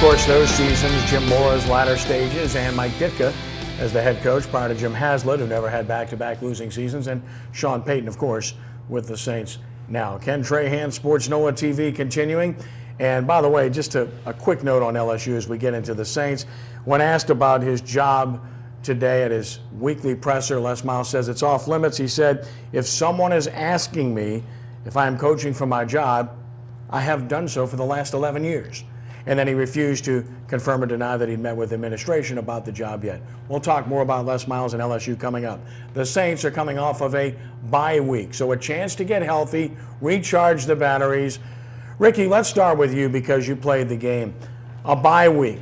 course, those seasons, Jim Mora's latter stages, and Mike Ditka as the head coach prior to Jim Haslett, who never had back-to-back losing seasons, and Sean Payton, of course, with the Saints now. Ken Trahan, sportsNOLAtv continuing. And by the way, just a quick note on LSU as we get into the Saints. When asked about his job today at his weekly presser, Les Miles says it's off limits. He said, if someone is asking me if I'm coaching for my job, I have done so for the last 11 years. And then he refused to confirm or deny that he'd met with administration about the job yet. We'll talk more about Les Miles and LSU coming up. The Saints are coming off of a bye week, so a chance to get healthy, recharge the batteries. Ricky, let's start with you because you played the game. A bye week.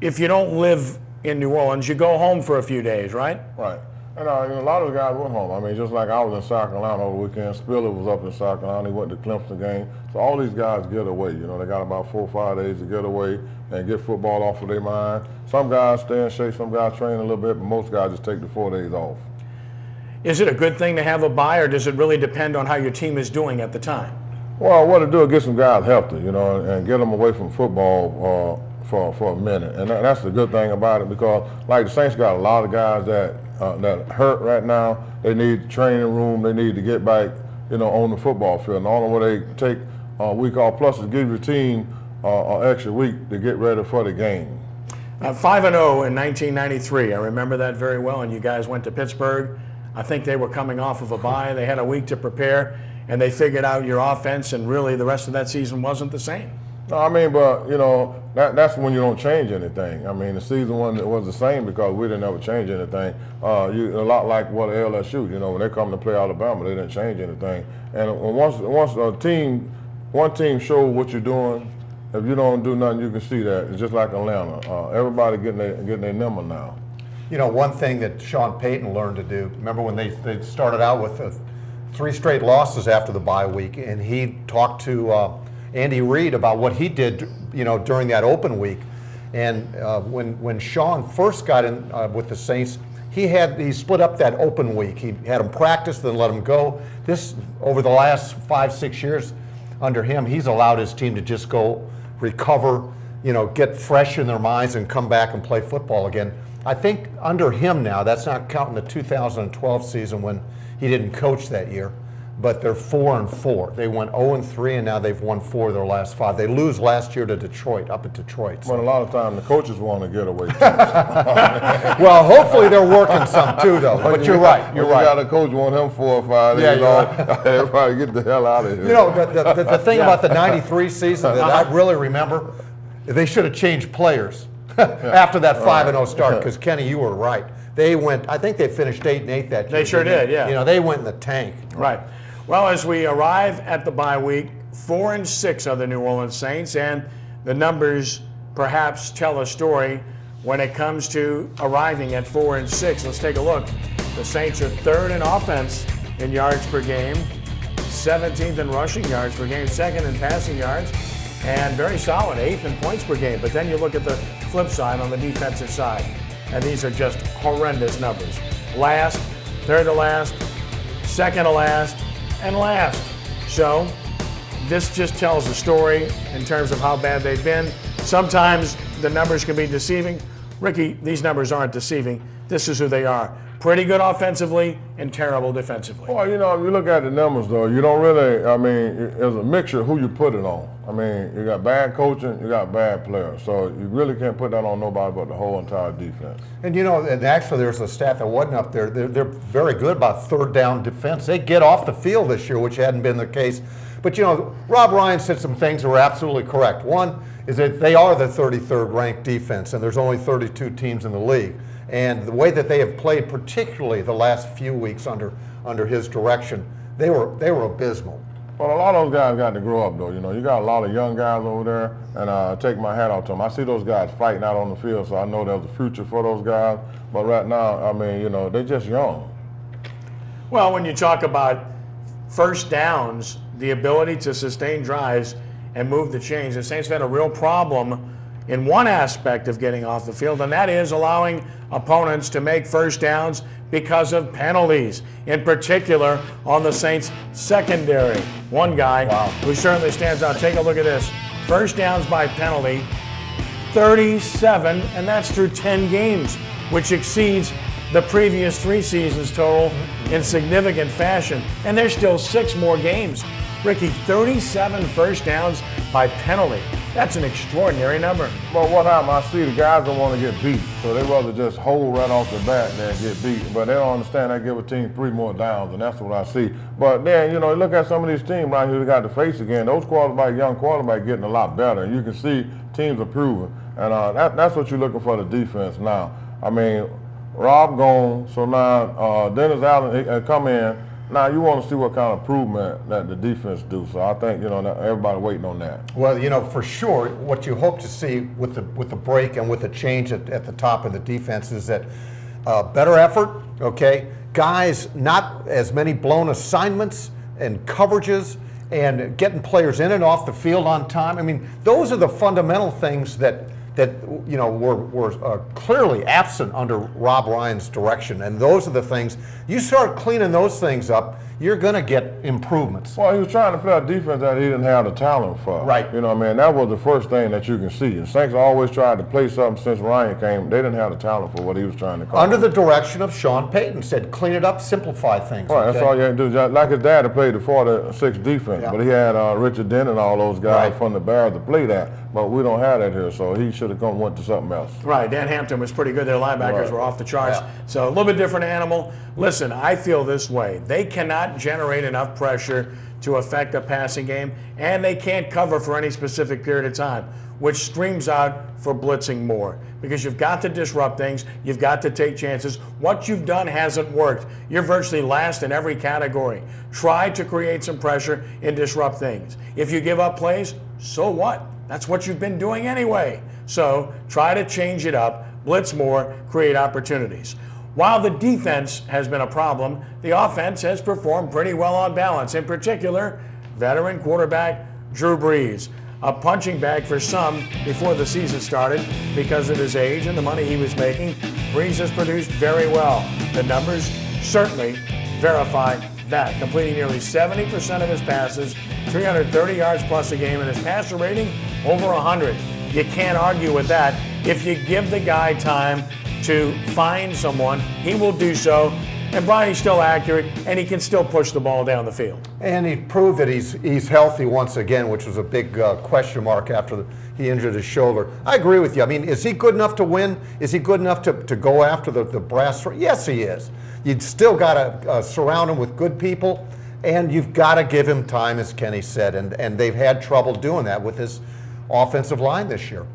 If you don't live in New Orleans, you go home for a few days, right? Right. And a lot of the guys went home. I mean, just like I was in South Carolina over the weekend. Spiller was up in South Carolina. He went to Clemson game. So all these guys get away. You know, they got about 4 or 5 days to get away and get football off of their mind. Some guys stay in shape. Some guys train a little bit, but most guys just take the 4 days off. Is it a good thing to have a bye, or does it really depend on how your team is doing at the time? Well, what to do is get some guys healthy, you know, and get them away from football for a minute. And that's the good thing about it, because like the Saints got a lot of guys that hurt right now. They need the training room. They need to get back, you know, on the football field. And the only way they take a week off plus is give your team an extra week to get ready for the game. 5-0 in 1993. I remember that very well. And you guys went to Pittsburgh. I think they were coming off of a bye. They had a week to prepare, and they figured out your offense, and really the rest of that season wasn't the same. No, I mean, but, you know, that's when you don't change anything. I mean, the season one was the same because we didn't ever change anything. A lot like what LSU, you know, when they come to play Alabama, they didn't change anything. And once one team shows what you're doing, if you don't do nothing, you can see that. It's just like Atlanta. Everybody getting their number now. You know, one thing that Sean Payton learned to do, remember when they started out with 3 straight losses after the bye week, and he talked to Andy Reid about what he did, you know, during that open week. And when Sean first got in with the Saints, he split up that open week. He had them practice, then let them go. This, over the last 5-6 years under him, he's allowed his team to just go recover, you know, get fresh in their minds and come back and play football again. I think under him now, that's not counting the 2012 season when he didn't coach that year, but they're 4-4. They went 0-3, and now they've won 4 of their last 5. They lose last year to Detroit, up at Detroit. But a lot of times the coaches want to get away. Well, hopefully they're working some too, though. But you're right. You're right. You got a coach want him 4 or 5 days off. Everybody get the hell out of here. You know, the thing about the '93 season that I really remember, they should have changed players after that 5-0 start. Because Kenny, you were right. They went. I think they finished 8-8 that year. They sure did. Yeah. You know, they went in the tank. Right. Well, as we arrive at the bye week, 4-6 are the New Orleans Saints, and the numbers perhaps tell a story when it comes to arriving at 4-6. Let's take a look. The Saints are 3rd in offense in yards per game, 17th in rushing yards per game, 2nd in passing yards, and very solid, 8th in points per game. But then you look at the flip side on the defensive side, and these are just horrendous numbers. Last, 3rd to last, 2nd to last, and last. So this just tells a story in terms of how bad they've been. Sometimes the numbers can be deceiving. Ricky, these numbers aren't deceiving. This is who they are. Pretty good offensively and terrible defensively. Well, you know, if you look at the numbers, though, you don't really, I mean, there's a mixture of who you put it on. I mean, you got bad coaching, you got bad players. So you really can't put that on nobody but the whole entire defense. And, you know, and actually there's a stat that wasn't up there. They're very good about 3rd down defense. They get off the field this year, which hadn't been the case. But, you know, Rob Ryan said some things that were absolutely correct. One is that they are the 33rd ranked defense, and there's only 32 teams in the league. And the way that they have played, particularly the last few weeks under his direction, they were abysmal. Well, a lot of those guys got to grow up, though. You know, you got a lot of young guys over there, and I take my hat off to them. I see those guys fighting out on the field, so I know there's a future for those guys. But right now, I mean, you know, they're just young. Well, when you talk about first downs, the ability to sustain drives and move the chains, the Saints have had a real problem in one aspect of getting off the field, and that is allowing opponents to make first downs because of penalties, in particular on the Saints' secondary. One guy who certainly stands out. Take a look at this. First downs by penalty, 37, and that's through 10 games, which exceeds the previous 3 seasons total in significant fashion. And there's still 6 more games. Ricky, 37 first downs by penalty. That's an extraordinary number. But what happened, I see the guys don't want to get beat, so they rather just hold right off the bat than get beat. But they don't understand that give a team 3 more downs, and that's what I see. But then, look at some of these teams right here they got to face again. Those young quarterbacks getting a lot better, and you can see teams improving. And that's what you're looking for the defense now. I mean, Rob gone, so now Dennis Allen come in. Now you want to see what kind of improvement that the defense do. So I think everybody waiting on that. Well, for sure, what you hope to see with the break and with the change at the top of the defense is that better effort. Okay, guys, not as many blown assignments and coverages, and getting players in and off the field on time. I mean, those are the fundamental things that were clearly absent under Rob Ryan's direction, and those are the things you start cleaning those things up, you're going to get improvements. Well, he was trying to play a defense that he didn't have the talent for. Right. That was the first thing that you can see. And Saints always tried to play something since Ryan came. They didn't have the talent for what he was trying to call. Under the direction of Sean Payton, said clean it up, simplify things. Right, okay? that's all you had to do. Like his dad had played the 46 defense, but he had Richard Dent and all those guys from the Bears to play that. But we don't have that here, so he should have went to something else. Right, Dan Hampton was pretty good. Their linebackers were off the charts. So a little bit different animal. Listen, I feel this way. They cannot generate enough pressure to affect a passing game, and they can't cover for any specific period of time, which screams out for blitzing more. Because you've got to disrupt things. You've got to take chances. What you've done hasn't worked. You're virtually last in every category. Try to create some pressure and disrupt things. If you give up plays, so what? That's what you've been doing anyway. So try to change it up, blitz more, create opportunities. While the defense has been a problem, the offense has performed pretty well on balance. In particular, veteran quarterback Drew Brees, a punching bag for some before the season started because of his age and the money he was making. Brees has produced very well. The numbers certainly verify that, completing nearly 70% of his passes, 330 yards plus a game, and his passer rating over 100. You can't argue with that. If you give the guy time to find someone, he will do so. And Brian, he's still accurate, and he can still push the ball down the field. And he proved that he's healthy once again, which was a big question mark after he injured his shoulder. I agree with you. I mean, is he good enough to win? Is he good enough to go after the brass? Yes, he is. You've still got to surround him with good people, and you've got to give him time, as Kenny said, and they've had trouble doing that with his offensive line this year.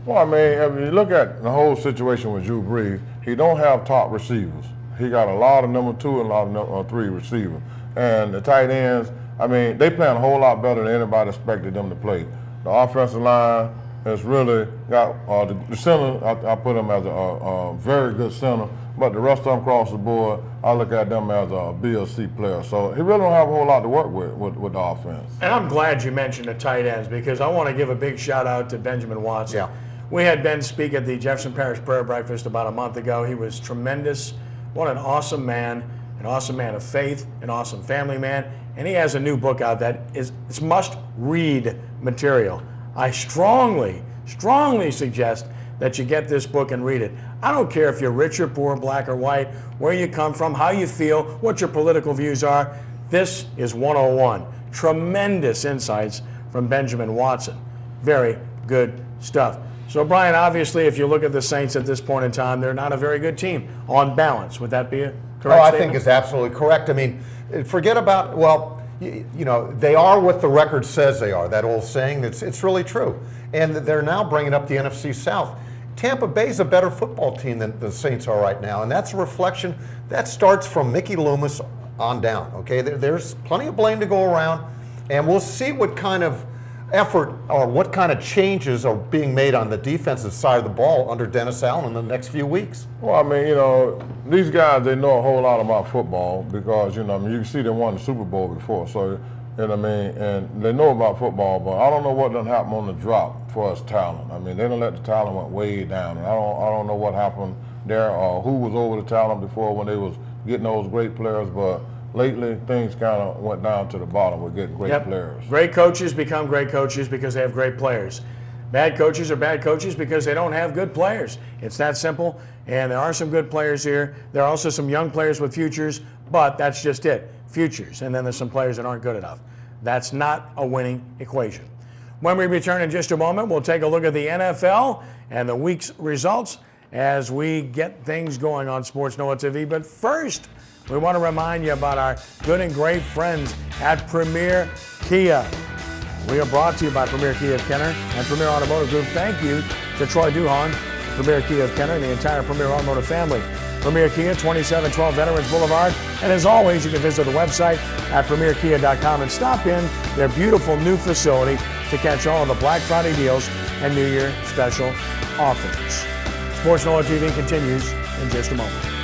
Well, I mean, if you look at the whole situation with Drew Brees, he don't have top receivers. He got a lot of number 2 and a lot of number 3 receivers. And the tight ends, I mean, they playing a whole lot better than anybody expected them to play. The offensive line has really got the center. I put him as a very good center, but the rest of them across the board, I look at them as a B or C player. So he really don't have a whole lot to work with the offense. And I'm glad you mentioned the tight ends because I want to give a big shout out to Benjamin Watson. Yeah. We had Ben speak at the Jefferson Parish Prayer Breakfast about a month ago. He was tremendous. What an awesome man of faith, an awesome family man. And he has a new book out that is must-read material. I strongly suggest that you get this book and read it. I don't care if you're rich or poor, black or white, where you come from, how you feel, what your political views are. This is 101. Tremendous insights from Benjamin Watson. Very good stuff. So, Brian, obviously, if you look at the Saints at this point in time, they're not a very good team on balance. Would that be a correct statement? I think it's absolutely correct. I mean, forget about, they are what the record says they are. That old saying, it's really true. And they're now bringing up the NFC South. Tampa Bay's a better football team than the Saints are right now, and that's a reflection. That starts from Mickey Loomis on down, okay? There's plenty of blame to go around, and we'll see what kind of effort or what kind of changes are being made on the defensive side of the ball under Dennis Allen in the next few weeks. Well, I mean, these guys, they know a whole lot about football because, you can see they won the Super Bowl before. So, and they know about football, but I don't know what done happened on the drop for us talent. I mean, they done let the talent went way down. And I don't know what happened there or who was over the talent before when they was getting those great players, but lately, things kind of went down to the bottom with getting great players. Great coaches become great coaches because they have great players. Bad coaches are bad coaches because they don't have good players. It's that simple. And there are some good players here. There are also some young players with futures, but that's just it, futures. And then there's some players that aren't good enough. That's not a winning equation. When we return in just a moment, we'll take a look at the NFL and the week's results as we get things going on sportsNOLAtv. But first, we want to remind you about our good and great friends at Premier Kia. We are brought to you by Premier Kia of Kenner and Premier Automotive Group. Thank you to Troy Duhon, Premier Kia of Kenner, and the entire Premier Automotive family. Premier Kia, 2712 Veterans Boulevard. And as always, you can visit the website at premierkia.com and stop in their beautiful new facility to catch all of the Black Friday deals and New Year special offers. sportsNOLAtv continues in just a moment.